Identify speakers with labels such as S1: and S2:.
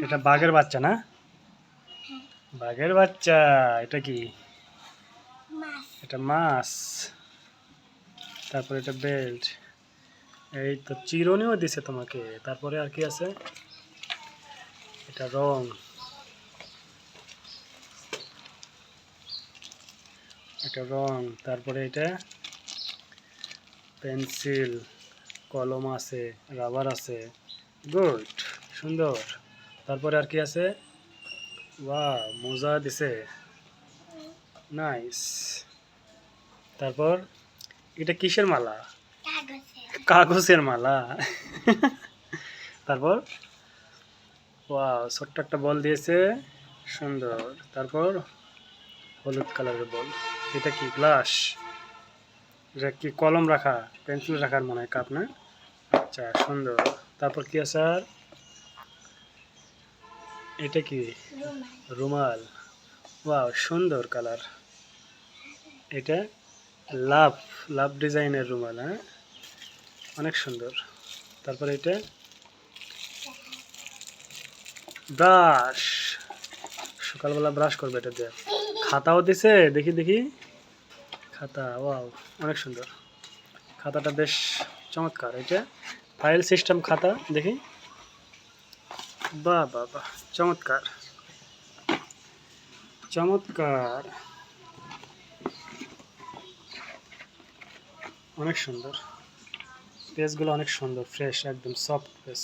S1: এটা বাঘের বাচ্চা না? বাঘের বাচ্চা। এটা কি? এটা মাছ। তারপর এটা বেল্ট। এই তো চিরুনিও দিছে তোমাকে। তারপরে আর কি আছে? এটা রং। এটা রং। তারপরে এটা পেন্সিল, কলম আছে, রাবার আছে। গুড, সুন্দর। তারপরে আর কি আছে? বাহ, মোজা দিছে, নাইস। তারপর এটা কিসের মালা? কাগজের মালা। তারপর ওয়াও, ছোট্ট একটা বল দিয়েছে, সুন্দর। তারপর হলুদ কালারের বল। এটা কি? গ্লাস। এটা কি কলম রাখা, পেন্সিল রাখার মনে হয় কাপ না? আচ্ছা, সুন্দর। তারপর কি আছে আর? এটা কি? রুমাল। ওয়াও, সুন্দর কালার। এটা লাভ, লাভ ডিজাইনের রুমাল। হ্যাঁ, অনেক সুন্দর। তারপরে এটা ব্রাশ, সকালবেলা ব্রাশ করবে এটা দিয়ে। খাতাও দিছে, দেখি দেখি। খাতা, ওয়াও, অনেক সুন্দর। খাতাটা বেশ চমৎকার। এটা ফাইল সিস্টেম খাতা, দেখি। বাহ বাহ বাহ, চমৎকার চমৎকার, অনেক সুন্দর। পেজগুলো অনেক সুন্দর, ফ্রেশ, একদম সফট পেজ।